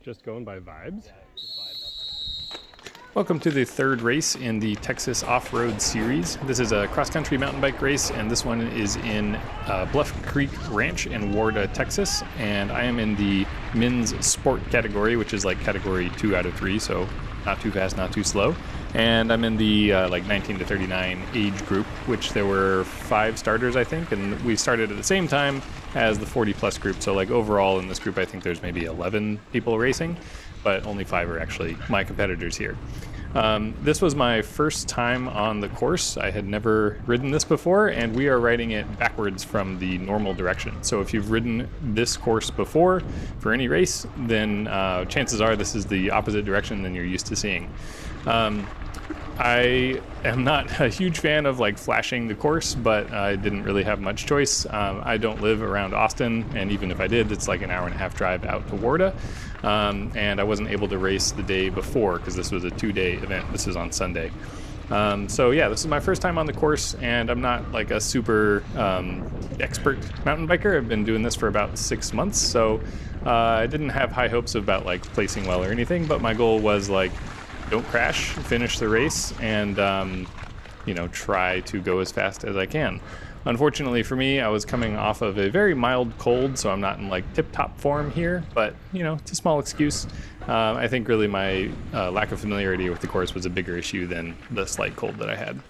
Just going by vibes? Welcome to the third race in the Texas Off-Road Series. This is a cross-country mountain bike race, and this one is in Bluff Creek Ranch in Warda, Texas. And I am in the men's sport category, which is like category 2 out of 3, so not too fast, not too slow. And I'm in the like 19 to 39 age group, which there were 5 starters, I think, and we started at the same time as the 40-plus group. So like overall in this group, I think there's maybe 11 people racing, but only 5 are actually my competitors here. This was my first time on the course. I had never ridden this before, and we are riding it backwards from the normal direction. So if you've ridden this course before for any race, then chances are this is the opposite direction than you're used to seeing. I am not a huge fan of like flashing the course, but I didn't really have much choice. I don't live around Austin, and even if I did, it's like an hour-and-a-half drive out to Warda. And I wasn't able to race the day before because this was a 2-day event. This is on Sunday. So yeah, this is my first time on the course, and I'm not like a super expert mountain biker. I've been doing this for about 6 months, so I didn't have high hopes about like placing well or anything, but my goal was like, don't crash, finish the race, and try to go as fast as I can. Unfortunately for me, I was coming off of a very mild cold, so I'm not in like tip-top form here, but it's a small excuse. I think really my lack of familiarity with the course was a bigger issue than the slight cold that I had.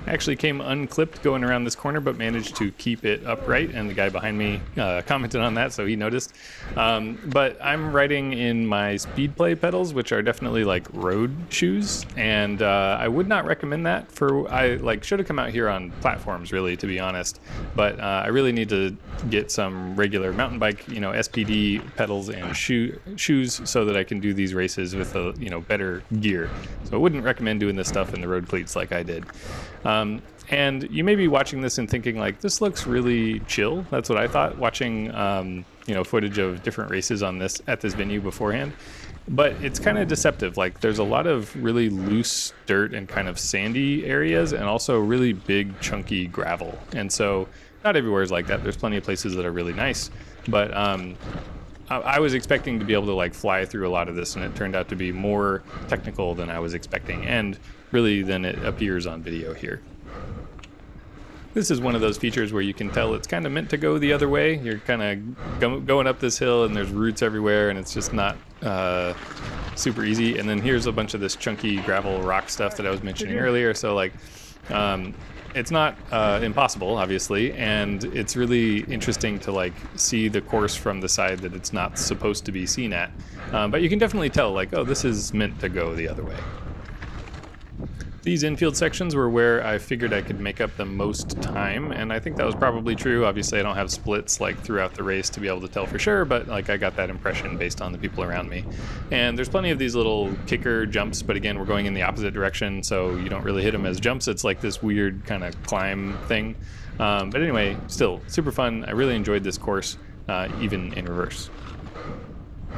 I actually came unclipped going around this corner, but managed to keep it upright, and the guy behind me commented on that, so he noticed. But I'm riding in my speed play pedals, which are definitely like road shoes, and I would not recommend that I should have come out here on platforms, really, to be honest. But I really need to get some regular mountain bike, SPD pedals and shoes so that I can do these races with better gear. So I wouldn't recommend doing this stuff in the road cleats like I did. And you may be watching this and thinking like, this looks really chill. That's what I thought watching, footage of different races on at this venue beforehand. But it's kind of deceptive. Like there's a lot of really loose dirt and kind of sandy areas, and also really big chunky gravel. And so not everywhere is like that. There's plenty of places that are really nice, but I was expecting to be able to like fly through a lot of this, and it turned out to be more technical than I was expecting, and really than it appears on video here. This is one of those features where you can tell it's kind of meant to go the other way. You're kind of going up this hill, and there's roots everywhere, and it's just not super easy. And then here's a bunch of this chunky gravel rock stuff that I was mentioning earlier. So like, it's not impossible, obviously, and it's really interesting to like see the course from the side that it's not supposed to be seen at. But you can definitely tell like, oh, this is meant to go the other way. These infield sections were where I figured I could make up the most time, and I think that was probably true. Obviously, I don't have splits like throughout the race to be able to tell for sure, but like I got that impression based on the people around me. And there's plenty of these little kicker jumps, but again, we're going in the opposite direction, so you don't really hit them as jumps. It's like this weird kind of climb thing. But anyway, still super fun. I really enjoyed this course, even in reverse.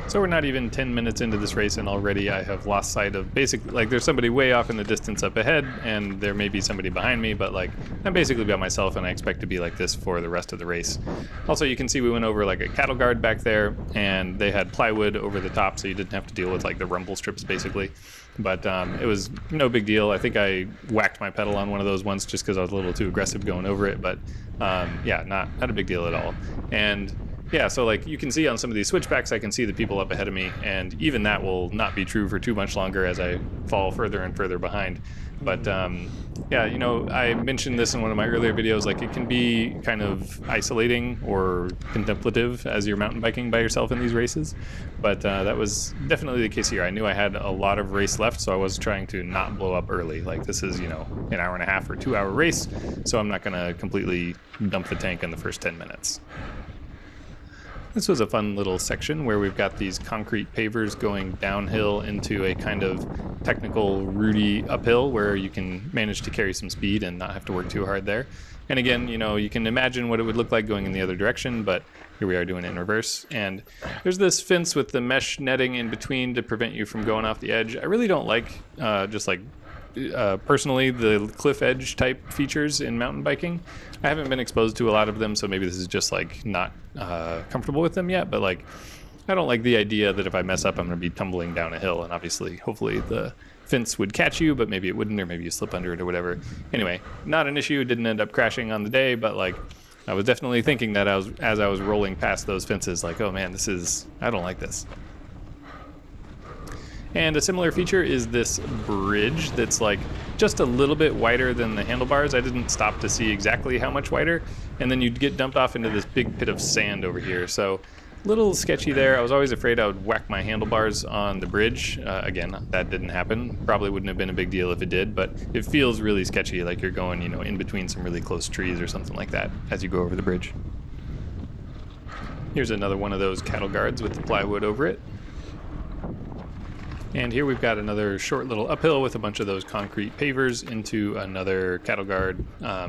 So we're not even 10 minutes into this race, and already I have lost sight of there's somebody way off in the distance up ahead, and there may be somebody behind me, but like I'm basically by myself, and I expect to be like this for the rest of the race. Also, you can see we went over like a cattle guard back there, and they had plywood over the top, so you didn't have to deal with like the rumble strips basically. But it was no big deal. I think I whacked my pedal on one of those once just because I was a little too aggressive going over it, but yeah, not a big deal at all. And yeah, so like you can see on some of these switchbacks, I can see the people up ahead of me, and even that will not be true for too much longer as I fall further and further behind. But yeah, I mentioned this in one of my earlier videos, like it can be kind of isolating or contemplative as you're mountain biking by yourself in these races. But that was definitely the case here. I knew I had a lot of race left, so I was trying to not blow up early. Like this is, an hour-and-a-half or 2-hour race, so I'm not gonna completely dump the tank in the first 10 minutes. This was a fun little section where we've got these concrete pavers going downhill into a kind of technical, rooty uphill where you can manage to carry some speed and not have to work too hard there. And again, you can imagine what it would look like going in the other direction, but here we are doing it in reverse. And there's this fence with the mesh netting in between to prevent you from going off the edge. I really don't like just like personally the cliff edge type features in mountain biking. I haven't been exposed to a lot of them, so maybe this is just like not comfortable with them yet, but like I don't like the idea that if I mess up I'm going to be tumbling down a hill, and obviously hopefully the fence would catch you, but maybe it wouldn't, or maybe you slip under it or whatever. Anyway, not an issue. Didn't end up crashing on the day, but like I was definitely thinking that as I was rolling past those fences, like, oh man, I don't like this. And a similar feature is this bridge that's like just a little bit wider than the handlebars. I didn't stop to see exactly how much wider, and then you'd get dumped off into this big pit of sand over here. So a little sketchy there. I was always afraid I would whack my handlebars on the bridge. Again, that didn't happen. Probably wouldn't have been a big deal if it did, but it feels really sketchy, like you're going, in between some really close trees or something like that as you go over the bridge. Here's another one of those cattle guards with the plywood over it. And here we've got another short little uphill with a bunch of those concrete pavers into another cattle guard.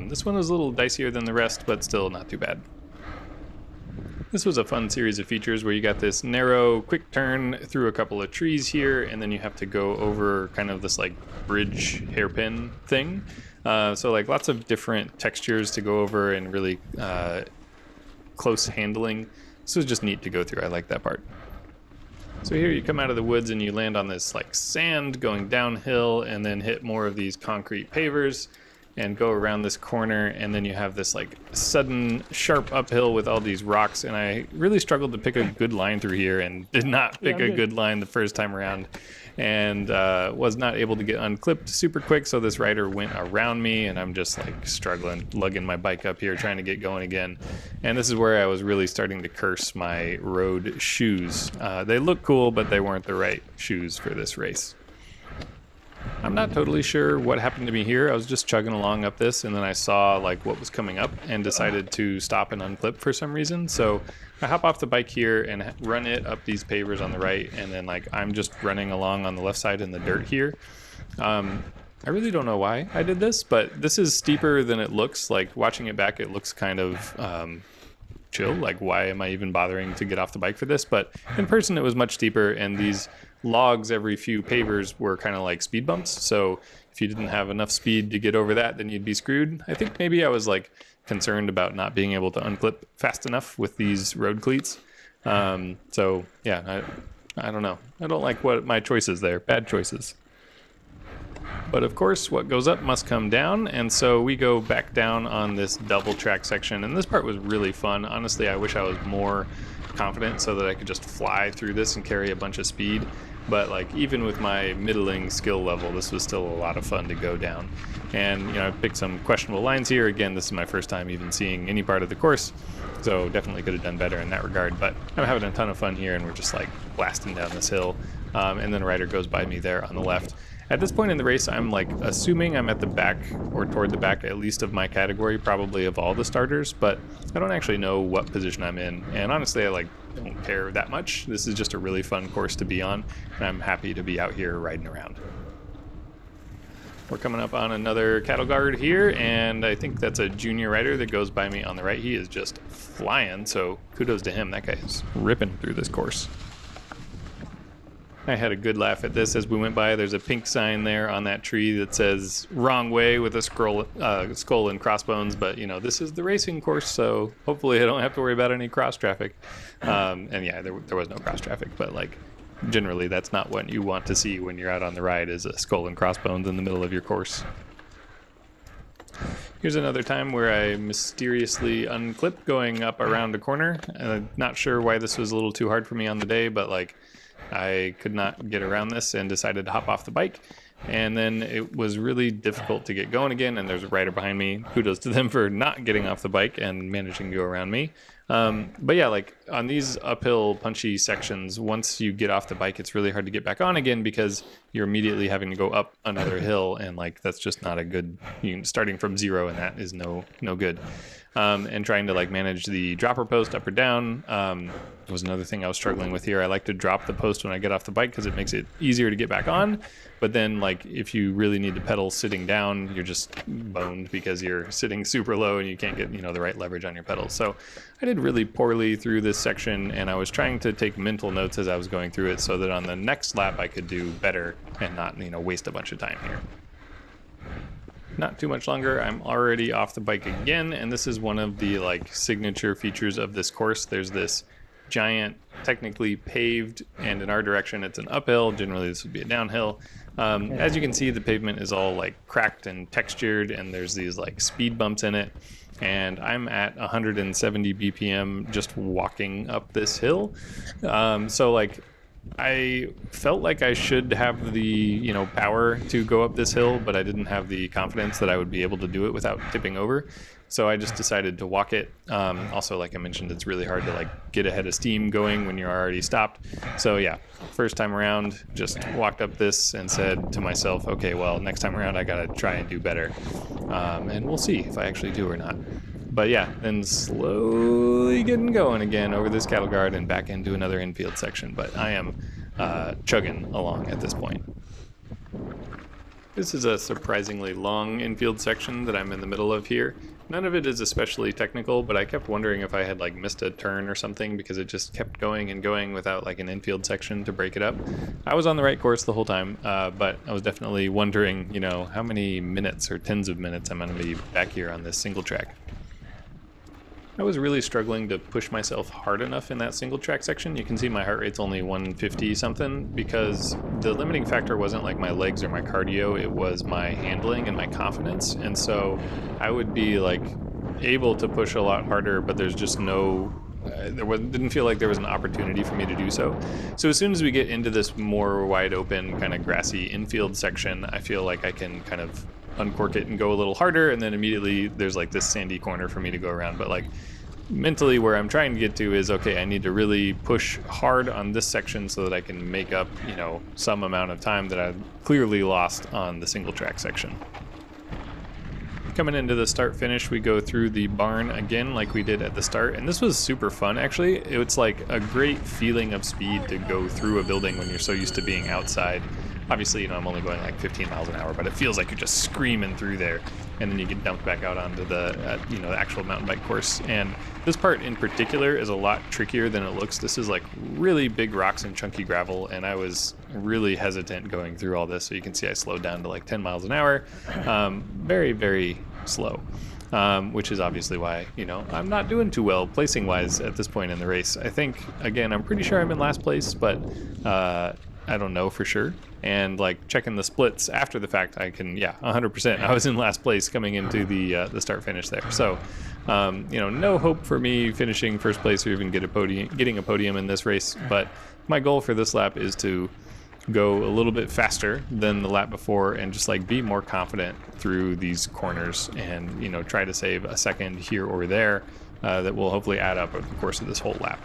This one was a little dicier than the rest, but still not too bad. This was a fun series of features where you got this narrow, quick turn through a couple of trees here, and then you have to go over kind of this like bridge hairpin thing. So like lots of different textures to go over and really close handling. This was just neat to go through. I like that part. So here you come out of the woods and you land on this like sand going downhill, and then hit more of these concrete pavers and go around this corner, and then you have this like sudden sharp uphill with all these rocks, and I really struggled to pick a good line through here and did not pick a good line the first time around, and was not able to get unclipped super quick, so this rider went around me, and I'm just like struggling, lugging my bike up here trying to get going again. And this is where I was really starting to curse my road shoes. They look cool, but they weren't the right shoes for this race. I'm not totally sure what happened to me here. I was just chugging along up this, and then I saw like what was coming up and decided to stop and unclip for some reason. So I hop off the bike here and run it up these pavers on the right, and then like I'm just running along on the left side in the dirt here. I really don't know why I did this, but this is steeper than it looks. Like watching it back, it looks kind of chill. Like, why am I even bothering to get off the bike for this? But in person, it was much steeper, and these logs every few pavers were kind of like speed bumps. So if you didn't have enough speed to get over that, then you'd be screwed. I think maybe I was like concerned about not being able to unclip fast enough with these road cleats. So yeah, I don't know. I don't like what my choices there. Bad choices. But of course, what goes up must come down, and so we go back down on this double track section, and this part was really fun. Honestly, I wish I was more confident so that I could just fly through this and carry a bunch of speed, but like even with my middling skill level, this was still a lot of fun to go down. And I picked some questionable lines here. Again, this is my first time even seeing any part of the course, so definitely could have done better in that regard, but I'm having a ton of fun here, and we're just like blasting down this hill, and then a rider goes by me there on the left. At this point in the race, I'm like assuming I'm at the back or toward the back, at least of my category, probably of all the starters, but I don't actually know what position I'm in. And honestly, I don't care that much. This is just a really fun course to be on, and I'm happy to be out here riding around. We're coming up on another cattle guard here, and I think that's a junior rider that goes by me on the right. He is just flying, so kudos to him. That guy is ripping through this course. I had a good laugh at this as we went by. There's a pink sign there on that tree that says wrong way with a skull and crossbones, but this is the racing course, so hopefully I don't have to worry about any cross traffic. And yeah, there was no cross traffic, but like generally that's not what you want to see when you're out on the ride, is a skull and crossbones in the middle of your course. Here's another time where I mysteriously unclipped going up around a corner. I'm not sure why this was a little too hard for me on the day, but like I could not get around this and decided to hop off the bike, and then it was really difficult to get going again, and there's a rider behind me. Kudos to them for not getting off the bike and managing to go around me. But yeah, like on these uphill punchy sections, once you get off the bike, it's really hard to get back on again because you're immediately having to go up another hill, and like that's just not a good, starting from zero, and that is no good. And trying to like manage the dropper post up or down was another thing I was struggling with here. I like to drop the post when I get off the bike because it makes it easier to get back on, but then like if you really need to pedal sitting down, you're just boned because you're sitting super low and you can't get the right leverage on your pedals. So I did really poorly through this section, and I was trying to take mental notes as I was going through it so that on the next lap I could do better and not waste a bunch of time here. Not too much longer, I'm already off the bike again, and this is one of the like signature features of this course. There's this giant, technically paved, and in our direction it's an uphill. Generally this would be a downhill. As you can see, the pavement is all like cracked and textured, and there's these like speed bumps in it. And I'm at 170 BPM just walking up this hill. So like I felt like I should have the, you know, power to go up this hill, but I didn't have the confidence that I would be able to do it without tipping over. So I just decided to walk it. Also, like I mentioned, it's really hard to like get ahead of steam going when you're already stopped. So yeah, first time around, just walked up this and said to myself, okay, well, next time around I gotta try and do better. And we'll see if I actually do or not. But yeah, then slowly getting going again over this cattle guard and back into another infield section. But I am chugging along at this point. This is a surprisingly long infield section that I'm in the middle of here. None of it is especially technical, but I kept wondering if I had like missed a turn or something because it just kept going and going without like an infield section to break it up. I was on the right course the whole time, but I was definitely wondering, you know, how many minutes or tens of minutes I'm going to be back here on this single track. I was really struggling to push myself hard enough in that single track section. You can see my heart rate's only 150 something because the limiting factor wasn't like my legs or my cardio, it was my handling and my confidence. And so I would be like able to push a lot harder, but there's just no, didn't feel like there was an opportunity for me to do so. So as soon as we get into this more wide open kind of grassy infield section, I feel like I can kind of uncork it and go a little harder, and then immediately there's like this sandy corner for me to go around. But like mentally where I'm trying to get to is, okay, I need to really push hard on this section so that I can make up, you know, some amount of time that I've clearly lost on the single track section. Coming into the start finish, we go through the barn again like we did at the start, and this was super fun actually. It's like a great feeling of speed to go through a building when you're so used to being outside. Obviously, you know, I'm only going like 15 miles an hour, but it feels like you're just screaming through there, and then you get dumped back out onto the, you know, the actual mountain bike course. And this part in particular is a lot trickier than it looks. This is like really big rocks and chunky gravel, and I was really hesitant going through all this. So you can see I slowed down to like 10 miles an hour. Very, very slow. Which is obviously why, you know, I'm not doing too well placing wise at this point in the race. I think, again, I'm pretty sure I'm in last place, but I don't know for sure. And like checking the splits after the fact, I can, yeah, 100%. I was in last place coming into the start finish there. So, you know, no hope for me finishing first place or even getting a podium in this race. But my goal for this lap is to go a little bit faster than the lap before and just like be more confident through these corners and, you know, try to save a second here or there that will hopefully add up over the course of this whole lap.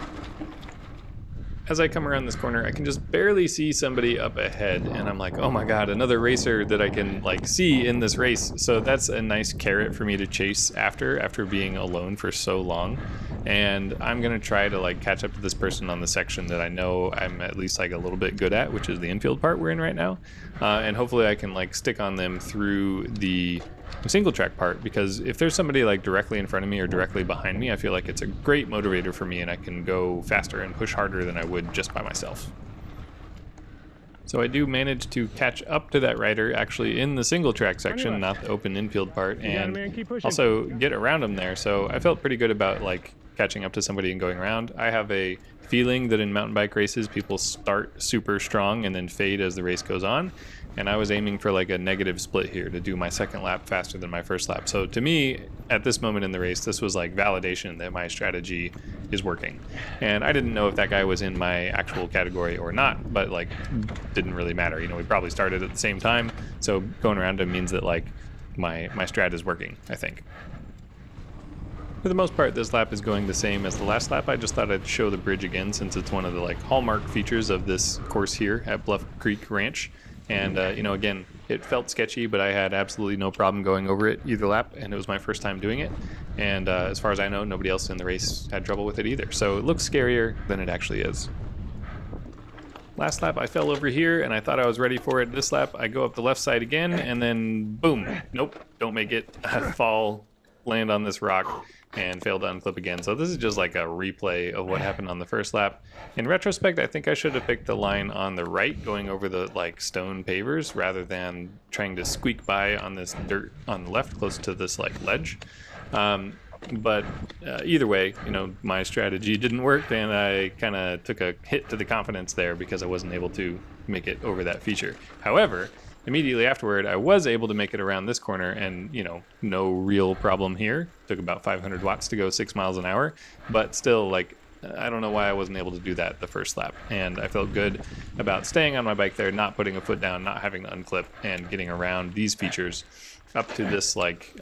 As I come around this corner, I can just barely see somebody up ahead, and I'm like, oh my god, another racer that I can like see in this race. So that's a nice carrot for me to chase after being alone for so long. And I'm gonna try to like catch up to this person on the section that I know I'm at least like a little bit good at, which is the infield part we're in right now. And hopefully I can like stick on them through the single track part, because if there's somebody like directly in front of me or directly behind me, I feel like it's a great motivator for me and I can go faster and push harder than I would just by myself. So I do manage to catch up to that rider actually in the single track section, not the open infield part, and also get around him there. So I felt pretty good about like catching up to somebody and going around. I have a feeling that in mountain bike races people start super strong and then fade as the race goes on. And I was aiming for like a negative split here to do my second lap faster than my first lap. So to me, at this moment in the race, this was like validation that my strategy is working. And I didn't know if that guy was in my actual category or not, but like didn't really matter. You know, we probably started at the same time. So going around him means that like my strat is working, I think. For the most part, this lap is going the same as the last lap. I just thought I'd show the bridge again since it's one of the like hallmark features of this course here at Bluff Creek Ranch. And, you know, again, it felt sketchy, but I had absolutely no problem going over it either lap, and it was my first time doing it. And as far as I know, nobody else in the race had trouble with it either. So it looks scarier than it actually is. Last lap, I fell over here, and I thought I was ready for it. This lap, I go up the left side again, and then boom. Nope, don't make it. I fall land on this rock and fail to unclip again. So this is just like a replay of what happened on the first lap. In retrospect, I think I should have picked the line on the right, going over the like stone pavers, rather than trying to squeak by on this dirt on the left, close to this like ledge. But either way, you know, my strategy didn't work, and I kind of took a hit to the confidence there because I wasn't able to make it over that feature. However, immediately afterward, I was able to make it around this corner, and, you know, no real problem here. Took about 500 watts to go 6 miles an hour, but still, like, I don't know why I wasn't able to do that the first lap. And I felt good about staying on my bike there, not putting a foot down, not having to unclip, and getting around these features up to this, like,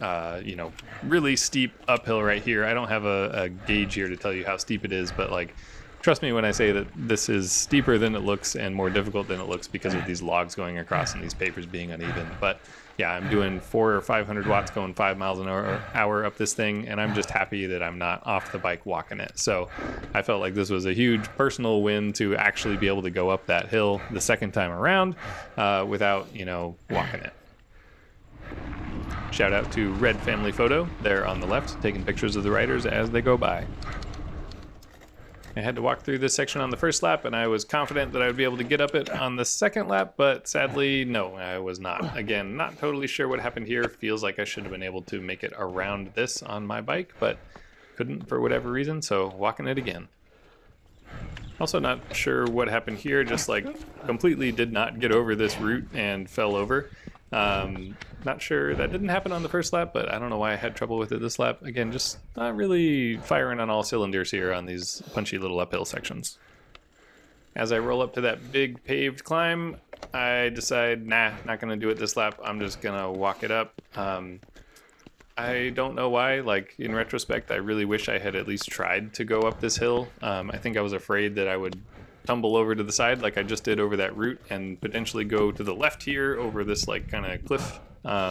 you know, really steep uphill right here. I don't have a gauge here to tell you how steep it is, but, like, trust me when I say that this is steeper than it looks and more difficult than it looks because of these logs going across and these papers being uneven. But yeah, I'm doing 400 or 500 watts going 5 miles an hour up this thing, and I'm just happy that I'm not off the bike walking it. So I felt like this was a huge personal win to actually be able to go up that hill the second time around without, you know, walking it. Shout out to Red Family Photo there on the left, taking pictures of the riders as they go by. I had to walk through this section on the first lap, and I was confident that I would be able to get up it on the second lap, but sadly, no, I was not. Again, not totally sure what happened here. Feels like I should have been able to make it around this on my bike, but couldn't for whatever reason, so walking it again. Also not sure what happened here, just like completely did not get over this route and fell over. Not sure, that didn't happen on the first lap, but I don't know why I had trouble with it this lap. Again, just not really firing on all cylinders here on these punchy little uphill sections. As I roll up to that big paved climb, I decide, nah, not gonna do it this lap. I'm just gonna walk it up. I don't know why, like, in retrospect, I really wish I had at least tried to go up this hill. I think I was afraid that I would tumble over to the side like I just did over that route and potentially go to the left here over this like kind of cliff.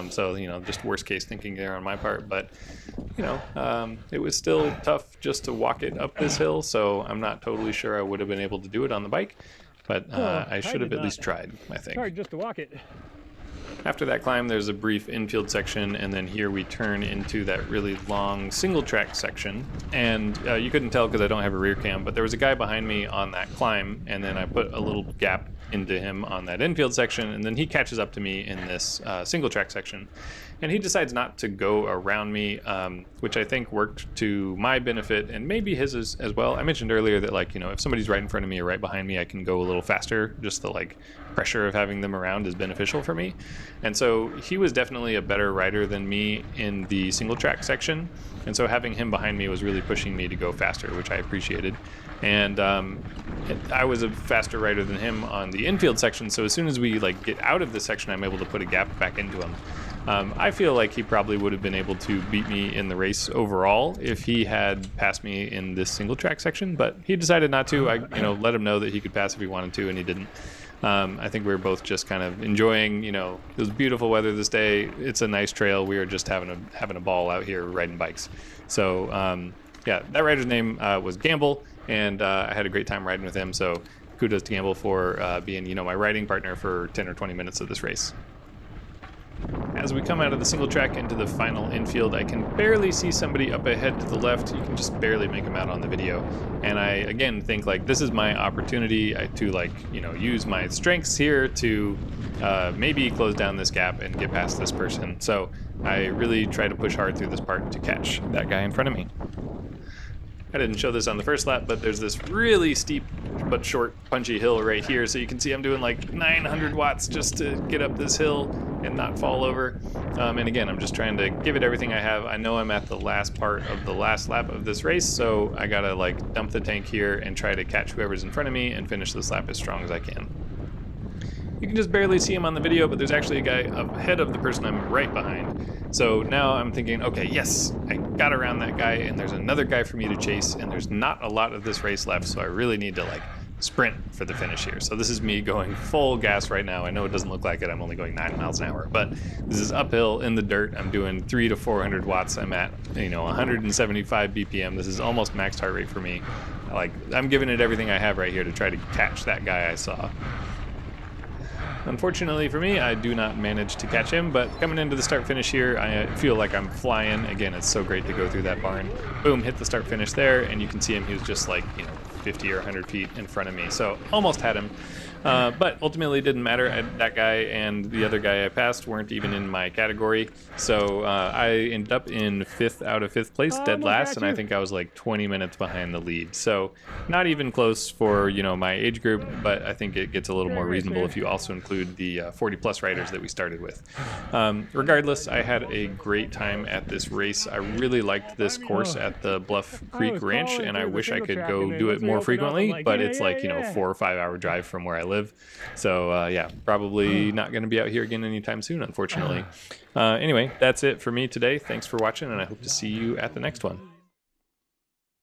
So, you know, just worst case thinking there on my part, but, you know, it was still tough just to walk it up this hill, so I'm not totally sure I would have been able to do it on the bike, but I should have at least tried, I think. Hard just to walk it. After that climb, there's a brief infield section, and then here we turn into that really long single track section. And you couldn't tell because I don't have a rear cam, but there was a guy behind me on that climb, and then I put a little gap into him on that infield section, and then he catches up to me in this single track section. And he decides not to go around me, which I think worked to my benefit and maybe his as well. I mentioned earlier that, like, you know, if somebody's right in front of me or right behind me, I can go a little faster. Just the like pressure of having them around is beneficial for me. And so he was definitely a better rider than me in the single track section. And so having him behind me was really pushing me to go faster, which I appreciated. And I was a faster rider than him on the infield section. So as soon as we like get out of this section, I'm able to put a gap back into him. I feel like he probably would have been able to beat me in the race overall if he had passed me in this single track section, but he decided not to. I, you know, let him know that he could pass if he wanted to, and he didn't. I think we were both just kind of enjoying, you know, it was beautiful weather this day. It's a nice trail. We were just having a ball out here riding bikes. So yeah, that rider's name was Gamble, and I had a great time riding with him. So kudos to Gamble for being, you know, my riding partner for 10 or 20 minutes of this race. As we come out of the single track into the final infield, I can barely see somebody up ahead to the left. You can just barely make them out on the video. And I, again, think like this is my opportunity to, like, you know, use my strengths here to maybe close down this gap and get past this person. So I really try to push hard through this part to catch that guy in front of me. I didn't show this on the first lap, but there's this really steep but short punchy hill right here. So you can see I'm doing like 900 watts just to get up this hill and not fall over. And again, I'm just trying to give it everything I have. I know I'm at the last part of the last lap of this race, so I gotta like dump the tank here and try to catch whoever's in front of me and finish this lap as strong as I can. You can just barely see him on the video, but there's actually a guy ahead of the person I'm right behind. So now I'm thinking, okay, yes, I got around that guy, and there's another guy for me to chase, and there's not a lot of this race left, so I really need to like sprint for the finish here. So this is me going full gas right now. I know it doesn't look like it. I'm only going 9 miles an hour, but this is uphill in the dirt. I'm doing 300 to 400 watts. I'm at, you know, 175 BPM. This is almost maxed heart rate for me. Like, I'm giving it everything I have right here to try to catch that guy I saw. Unfortunately for me, I do not manage to catch him, but coming into the start finish here, I feel like I'm flying. Again, it's so great to go through that barn. Boom, hit the start finish there, and you can see him. He was just like, 50 or 100 feet in front of me. So almost had him. But ultimately it didn't matter. That guy and the other guy I passed weren't even in my category. So I ended up in 5th out of 5th place, dead last, and I think I was like 20 minutes behind the lead. So not even close for, my age group, but I think it gets a little more reasonable if you also include the 40 plus riders that we started with. Regardless, I had a great time at this race. I really liked this course at the Bluff Creek Ranch, and I wish I could go do it more frequently, but it's like, 4 or 5 hour drive from where I live. So yeah, probably not going to be out here again anytime soon, unfortunately. Anyway, that's it for me today. Thanks for watching, and I hope to see you at the next one.